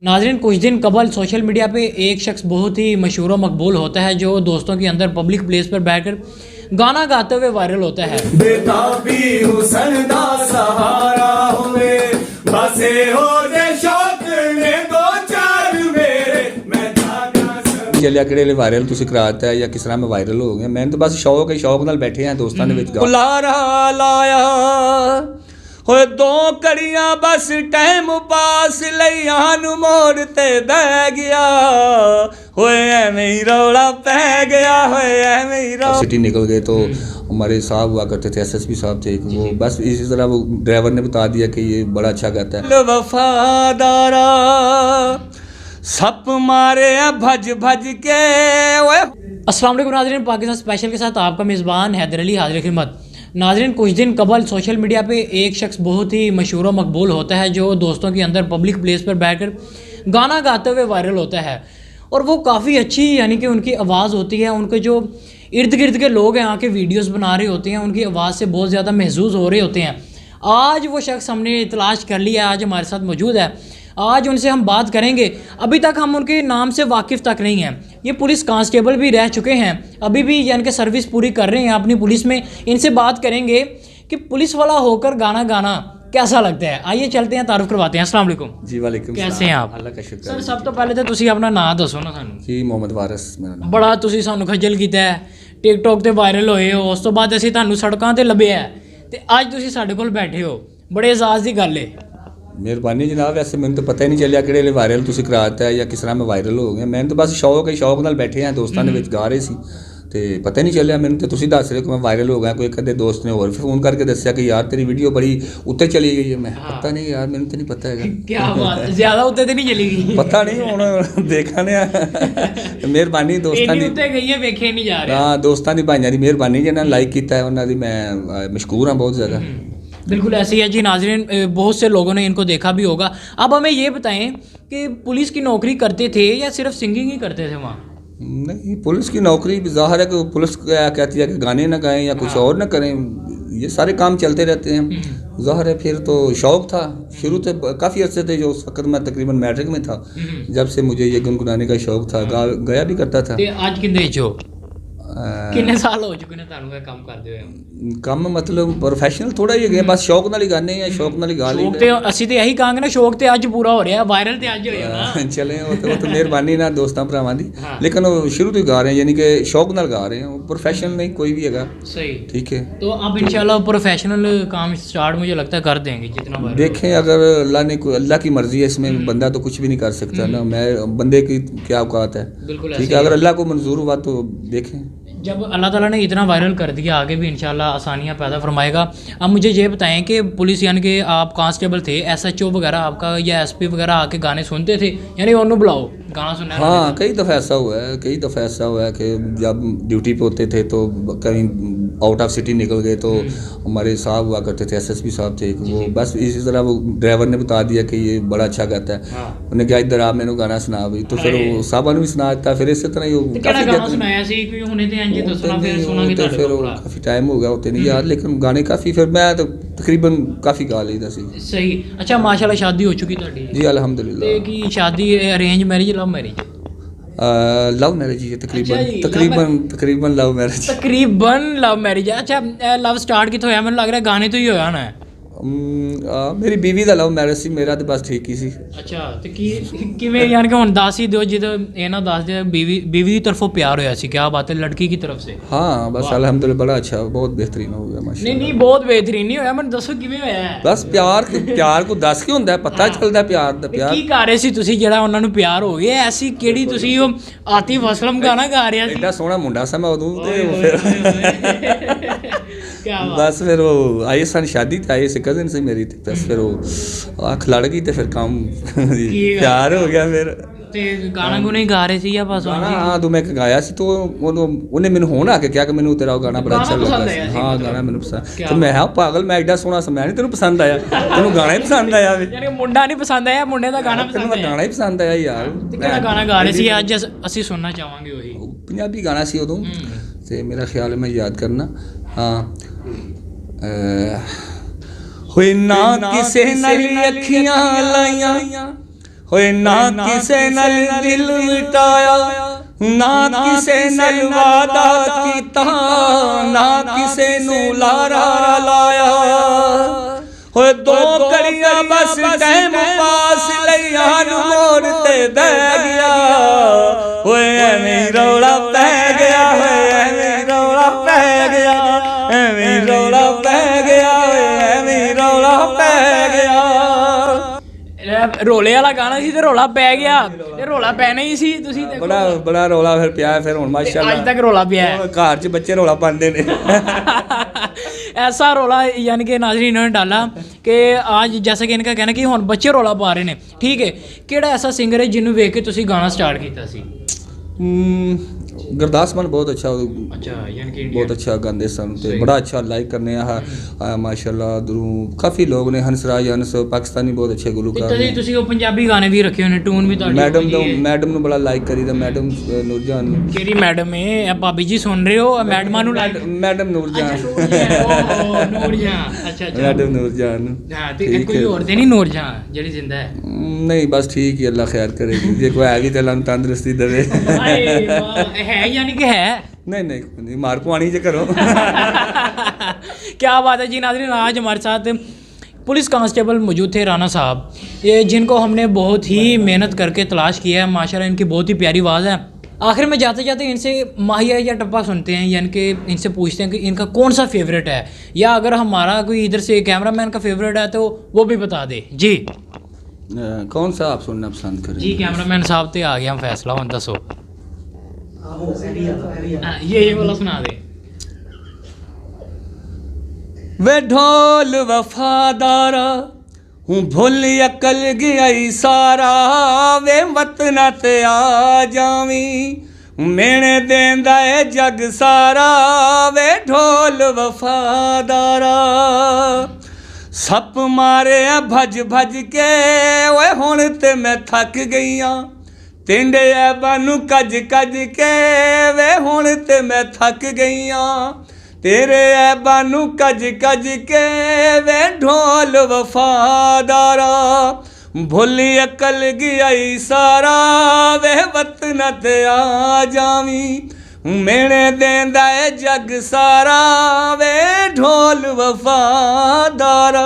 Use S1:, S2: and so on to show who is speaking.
S1: नाज़रीन, कुछ दिन कबल सोशल मीडिया पे एक शख्स बहुत ही मशहूर व मकबूल होता है जो दोस्तों के अंदर पब्लिक प्लेस पर बैठकर गाना गाते हुए वायरल होता है।
S2: बेताबी हुसन दा सहारा होवे बसे हो जे शौक ने दो चार मेरे मैं जागा
S3: ਚੱਲਿਆ ਕਿਹੜੇ ਲਈ ਵਾਇਰਲ ਤੁਸੀਂ ਕਰਾਤਾ ਜਾਂ ਕਿਸ ਤਰ੍ਹਾਂ ਮੈਂ ਵਾਇਰਲ ਹੋ ਗਿਆ। ਮੈਨੂੰ ਤਾਂ ਬਸ ਸ਼ੌਕ ਹੈ, ਸ਼ੌਕ ਨਾਲ ਬੈਠੇ ਆ ਦੋਸਤਾਂ ਦੇ ਵਿੱਚ ਬੁਲਾਰਾ ਲਾਇਆ ਹੋਏ ਦੋ ਕੜੀਆਂ ਬਸ ਟਾਈਮ ਪਾਸ ਲਈਆਂ ਨੂੰ ਮੋੜ ਤੇ ਬਹਿ ਗਿਆ ਹੋਏ ਐਵੇਂ ਹੀ ਰੌਲਾ ਪੈ ਗਿਆ ਹੋਏ ਐਵੇਂ ਹੀ रौला सिटी निकल गए तो हमारे साहब हुआ करते थे, एसएसपी साहब थे वो, बस इसी तरह वो ड्राइवर ने बता दिया कि ये बड़ा अच्छा गाता है। वफादारा सप मारे भज भज के।
S1: अस्सलाम वालेकुम नाज़रीन, पाकिस्तान स्पेशल के साथ आपका मेज़बान हैदर अली हाज़िर खिदमत। नाज़रीन, कुछ दिन कबल सोशल मीडिया पे एक शख्स बहुत ही मशहूर व मकबूल होता है जो दोस्तों के अंदर पब्लिक प्लेस पर बैठकर गाना गाते हुए वायरल होता है और वो काफ़ी अच्छी यानी कि उनकी आवाज़ होती है। उनके जो इर्द गिर्द के लोग हैं आके वीडियोस बना रहे होते हैं, उनकी आवाज़ से बहुत ज़्यादा महसूस हो रहे होते हैं। आज वो शख्स हमने तलाश कर लिया, आज हमारे साथ मौजूद है। आज उनसे हम बात करेंगे। अभी तक हम उनके नाम से वाकिफ़ तक नहीं हैं। ये पुलिस कांस्टेबल भी रह चुके हैं, अभी भी यानी कि सर्विस पूरी कर रहे हैं अपनी पुलिस में। इनसे बात करेंगे कि पुलिस वाला होकर गाना गाना कैसा लगता है। आइए चलते हैं, तारुफ करवाते हैं। अस्सलाम वालेकुम
S3: जी वालेकुम।
S1: कैसे हैं आप?
S3: अल्लाह का शुक्र
S1: सर, सब तो पहले तो तुसी अपना नाम दसो ना सानू।
S3: जी मोहम्मद वारिस मेरा नाम।
S1: बड़ा तुसी सानू खज्जल कीता है, टिकटॉक ते वायरल होए हो, उस तो बाद असीं तुहानू सड़कां ते लभ्या है ते अज तुसी साडे कोल बैठे हो, बड़े एजाज़ दी गल है।
S3: ਮਿਹਰਬਾਨੀ ਜਨਾਬ। ਵੈਸੇ ਮੈਨੂੰ ਤਾਂ ਪਤਾ ਹੀ ਨਹੀਂ ਚੱਲਿਆ ਕਿਹੜੇ ਲਈ ਵਾਇਰਲ ਤੁਸੀਂ ਕਰਾਤਾ ਜਾਂ ਕਿਸ ਤਰ੍ਹਾਂ ਮੈਂ ਵਾਇਰਲ ਹੋ ਗਿਆ। ਮੈਨੂੰ ਤਾਂ ਬਸ ਸ਼ੌਕ ਹੈ, ਸ਼ੌਕ ਨਾਲ ਬੈਠੇ ਆ ਦੋਸਤਾਂ ਦੇ ਵਿੱਚ ਗਾ ਰਹੇ ਸੀ ਤੇ ਪਤਾ ਨਹੀਂ ਚੱਲਿਆ ਮੈਨੂੰ। ਤੇ ਤੁਸੀਂ ਦੱਸ ਰਹੇ ਹੋ ਕਿ ਮੈਂ ਵਾਇਰਲ ਹੋ ਗਿਆ। ਕੋਈ ਕਦੇ ਦੋਸਤ ਨੇ ਹੋਰ ਫੋਨ ਕਰਕੇ ਦੱਸਿਆ ਕਿ ਯਾਰ ਤੇਰੀ ਵੀਡੀਓ ਬੜੀ ਉੱਤੇ ਚਲੀ ਗਈ ਹੈ। ਮੈਂ ਪਤਾ ਨਹੀਂ ਯਾਰ, ਮੈਨੂੰ ਤਾਂ ਨਹੀਂ ਪਤਾ ਹੈਗਾ।
S1: क्या बात है, ज़्यादा उत्ते ते नहीं चली गई?
S3: ਪਤਾ ਨਹੀਂ, ਹੁਣ ਦੇਖਾਂਗੇ। ਮਿਹਰਬਾਨੀ ਦੋਸਤਾਂ
S1: ਇੰਨੀ
S3: ਦੀ।
S1: ਉੱਤੇ ਗਈ ਹੈ, ਵੇਖੇ ਨਹੀਂ ਜਾ ਰਿਹਾ।
S3: ਹਾਂ, ਦੋਸਤਾਂ ਦੀ ਭਾਈਆਂ ਦੀ ਮਿਹਰਬਾਨੀ ਜਿਹਨਾਂ ਨੇ ਲਾਈਕ ਕੀਤਾ ਹੈ ਉਹਨਾਂ ਦੀ ਮੈਂ ਮਸ਼ਕੂਰ ਹਾਂ ਬਹੁਤ ज़्यादा।
S1: बिल्कुल ऐसे ही है जी नाज़रीन, बहुत से लोगों ने इनको देखा भी होगा। अब हमें ये बताएं कि पुलिस की नौकरी करते थे या सिर्फ सिंगिंग ही करते थे वहाँ?
S3: नहीं, पुलिस की नौकरी ज़ाहिर है कि पुलिस क्या कहती है कि गाने ना गाएं या कुछ और ना करें, ये सारे काम चलते रहते हैं। ज़ाहिर है फिर तो शौक़ था शुरू से, काफ़ी अर्से थे जो उस वक्त मैं तकरीबन मैट्रिक में था जब से मुझे ये गुनगुनाने का शौक़ था। गाया भी करता था।
S1: आज कितने जो कितने साल हो चुके ने ਤੁਹਾਨੂੰ ਇਹ ਕੰਮ ਕਰਦੇ ਹੋਏ?
S3: ਕੰਮ मतलब प्रोफेशनल थोड़ा ही है, बस शौक नाल ही गाने या शौक नाल ही गा
S1: ਸ਼ੌਕ
S3: लेते
S1: ਤੇ ਅਸੀਂ ਤੇ ਇਹੀ ਕਹਾਂਗੇ ਨਾ, ਸ਼ੌਕ ਤੇ ਅੱਜ ਪੂਰਾ ਹੋ ਰਿਹਾ, ਵਾਇਰਲ ਤੇ ਅੱਜ ਹੋਇਆ ਨਾ।
S3: चले वो तो मेहरबानी ना दोस्तां भरावां दी, लेकिन वो शुरू तो ही गा रहे हैं, यानी कि शौक नाल गा रहे हैं, प्रोफेशनल नहीं कोई भी हैगा।
S1: सही,
S3: ठीक है।
S1: तो अब इंशाल्लाह प्रोफेशनल काम स्टार्ट मुझे लगता है कर देंगे जितना वायरल
S3: देखें अगर अल्लाह ने कोई, अल्लाह की मर्जी है इसमें, बंदा तो कुछ भी नहीं कर सकता ना, मैं बंदे की क्या औकात है।
S1: बिल्कुल
S3: ठीक है, अगर अल्लाह को मंजूर हुआ तो देखें।
S1: जब अल्लाह ताला ने इतना वायरल कर दिया, आगे भी इंशाल्लाह आसानियाँ पैदा फरमाएगा। अब मुझे ये बताएं कि पुलिस यानी कि आप कांस्टेबल थे, एसएचओ वगैरह आपका या एसपी वगैरह आके गाने सुनते थे, यानी उन्होंने बुलाओ गाना सुनना?
S3: हाँ, कई दफ़ा ऐसा हुआ है, कई दफ़ा ऐसा हुआ है कि जब ड्यूटी पे होते थे तो कहीं आउट ऑफ सिटी निकल गए तो हमारे साहब हुआ करते थे, एसएसपी साहब थे वो, बस इसी तरह वो ड्राइवर ने बता दिया कि ये बड़ा अच्छा गाता है। उन्हें क्या इधर आप मैंने गाना सुना भाई, तो फिर वो साहब ने भी सुना दिया। फिर इसी तरह ही
S1: गाना सुनाया सी कोई हुने ते इंज दसना, फिर सुनांगे
S3: तो फिर काफ़ी टाइम हो गया होते नहीं यार, लेकिन गाने काफ़ी फिर मैं तो तकरीबन काफ़ी गा लेता सी।
S1: सही। अच्छा, माशाल्लाह शादी हो चुकी ਤੁਹਾਡੀ?
S3: जी अल्हम्दुलिल्लाह।
S1: ਤੇ ਕੀ शादी arrange marriage love marriage?
S3: Love marriage है तकरीबन लव मैरिज।
S1: तकरीबन लव मैरिज है। अच्छा, लव स्टार्ट कितों होया? मैंने लग रहा गाने तो ही होया ना।
S3: ਮੇਰੀ ਬੀਵੀ ਦਾ ਲਵ ਮੈਰਿਜ ਸੀ, ਮੇਰਾ ਤੇ ਬਸ ਠੀਕ ਹੀ ਸੀ।
S1: ਅੱਛਾ, ਤੇ ਕਿਵੇਂ ਯਾਨੀ ਕਿ ਹੁਣ ਦੱਸ ਹੀ ਦਿਓ, ਜਦੋਂ ਇਹ ਨਾ ਦੱਸ ਦਿਓ ਬੀਵੀ ਦੀ ਤਰਫੋਂ ਪਿਆਰ ਹੋਇਆ ਸੀ, क्या बात है, लड़की की तरफ से?
S3: हाँ बस अल्हम्दुलिल्लाह बड़ा अच्छा, बहुत बेहतरीन हो गया माशाल्लाह।
S1: नहीं बहुत बेहतरीन नहीं होया, ਮੈਨੂੰ ਦੱਸੋ ਕਿਵੇਂ ਹੋਇਆ ਹੈ?
S3: ਬਸ ਪਿਆਰ ਕੋ ਦੱਸ ਕੇ ਹੁੰਦਾ, ਪਤਾ ਚੱਲਦਾ ਪਿਆਰ ਦਾ। ਪਿਆਰ
S1: ਕੀ ਕਰ ਰਹੇ ਸੀ ਤੁਸੀਂ ਜਿਹੜਾ ਉਹਨਾਂ ਨੂੰ ਪਿਆਰ ਹੋ ਗਿਆ? ਐਸੀ ਕਿਹੜੀ ਤੁਸੀਂ ਉਹ ਆਤਿਫ ਅਸਲਮ ਗਾਣਾ ਗਾ ਰਿਹਾ ਸੀ?
S3: ਐਡਾ ਸੋਹਣਾ ਮੁੰਡਾ ਸੀ ਮੈਂ ਉਦੋਂ ਤੇ ਫਿਰ बस फिर वो आए सन शादी ते आए से कजन से मेरी, ते बस फिर वो आँख लड़ गई ते फिर काम प्यार हो गया फिर।
S1: ਤੇ ਗਾਣਾ ਗੁਣੇ ਗਾ ਰਹੇ ਸੀ ਜਾਂ ਬਸ?
S3: हाँ तो मैं गाया सी तो उन्हें मैंने होना आके क्या कि मैंने तेरा गाना बड़ा अच्छा लगा। हाँ गाना मैंने पसंद, तो मैं हाँ पागल मैं एडा सोहना सा, मैं नहीं तेन पसंद आया, तेन गाना ही पसंद आया।
S1: ਯਾਨੀ ਮੁੰਡਾ ਨਹੀਂ ਪਸੰਦ ਆਇਆ, ਮੁੰਡੇ ਦਾ ਗਾਣਾ ਪਸੰਦ ਆਇਆ?
S3: गाना ही पसंद आया यार।
S1: ਕਿਹੜਾ ਗਾਣਾ ਗਾ ਰਹੇ ਸੀ ਅੱਜ ਅਸੀਂ ਸੁਣਨਾ ਚਾਹਾਂਗੇ? ਉਹੀ
S3: पंजाबी गाना सी उदों, ते मेरा ख्याल है मैं याद करना। हाँ होए ना किसे नाल अखियां लाइयां ਹੋਏ ਨਾ ਕਿਸੇ ਨਾਲ ਦਿਲ ਮਿਟਾਇਆ, ਨਾ ਕਿਸੇ ਨਾਲ ਵਾਦਾ ਕੀਤਾ, ਨਾ ਕਿਸੇ ਨੂੰ ਲਾਰਾ ਲਾਇਆ। ਹੋਏ 2 ਘੜੀਆਂ ਬਸ ਟਾਈਮ ਪਾਸ ਲਈਆਂ ਨੂੰ ਮੋੜ ਤੇ ਬਹਿ ਗਿਆ। ਹੋਏ ਐਵੇਂ ਰੌਲਾ ਪੈ ਗਿਆ, ਹੋਏ ਐਵੇਂ ਰੌਲਾ ਪੈ ਗਿਆ, ਐਵੇਂ ਰੌਲਾ ਪੈ ਗਿਆ, ਐਵੇਂ ਰੌਲਾ ਪੈ ਗਿਆ।
S1: ਰੋਲੇ ਵਾਲਾ ਗਾਣਾ ਸੀ ਤੇ ਰੋਲਾ ਪੈ ਗਿਆ, ਤੇ ਰੋਲਾ ਪੈਣਾ ਹੀ ਸੀ। ਤੁਸੀਂ ਦੇਖੋ
S3: ਬੜਾ ਰੌਲਾ ਫਿਰ ਪਿਆ। ਫਿਰ ਹੁਣ ਮਾਸ਼ਾਅੱਲਾ
S1: ਅੱਜ ਤੱਕ ਰੋਲਾ ਪਿਆ है।
S3: ਘਰ 'ਚ ਬੱਚੇ ਰੌਲਾ ਪਾਉਂਦੇ ਨੇ।
S1: ऐसा रोला यानी कि नाज़रीन इन्होंने डाला कि आज जैसा कि इनका कहना कि हुण बच्चे रोला पा रहे हैं। ठीक है, किहड़ा ऐसा सिंगर है जिन्होंने वेख के तुसी गाना स्टार्ट किया सी?
S3: गुरदास मान बहुत अच्छा,
S1: अच्छा यानी कि
S3: बहुत अच्छा गाते सन ते बड़ा अच्छा लाइक करने माशाल्लाह। उधरों काफ़ी लोग ने, हंसराज हंस पाकिस्तानी बहुत अच्छे गुलकार ने।
S1: तुसी वो पंजाबी गाने भी रखे होने, टून भी तुहाडी
S3: मैडम ਨੂੰ बड़ा लाइक करीदा। मैडम नूरजान
S1: केड़ी मैडम है? भाभी जी सुन रहे हो? मैडम नु
S3: मैडम नूरजान,
S1: नूरजान। अच्छा
S3: मैडम नूरजान।
S1: हां ते कोई और ते नहीं नूरजान जेड़ी जिंदा है?
S3: नहीं बस ठीक ही, अल्लाह खैर करेगी। जे कोई है भी तो अल्लाह तंदुरुस्ती देवे।
S1: है यानी कि है
S3: नहीं मार पवानी जे करो।
S1: क्या बात है जी नाज़रीन। आज हमारे साथ पुलिस कांस्टेबल मौजूद थे राना साहब, ये जिनको हमने बहुत ही मेहनत करके तलाश किया है। माशाल्लाह इनकी बहुत ही प्यारी आवाज़ है। आखिर में जाते जाते इनसे माहिया या टप्पा सुनते हैं, यानी कि इनसे पूछते हैं कि इनका कौन सा फेवरेट है, या अगर हमारा कोई इधर से कैमरामैन का फेवरेट है तो वो भी बता दे जी।
S3: कौन सा आप सुनना पसंद करें?
S1: जी कैमरामैन साहब तो आ गया, हम फैसला हुन दसो। ये वाला सुना दे।
S3: वे ढोल वफादारा हूँ भुल अकल गया सारा, वे वतना ते आ जावी मेने देंदा है जग सारा। वे ढोल वफादारा सप मारे भज भज के, ओए हुण ते मैं थक गईयां। तिंडे बानू कज कज के, वे हुण ते मैं थक गईयां। तेरे बानू कज कज के, वे ढोल वफादारा भुल अकल गया सारा, वे वतन ते आ जावी मेने देंदा है जग सारा। वे ढोल वफादारा।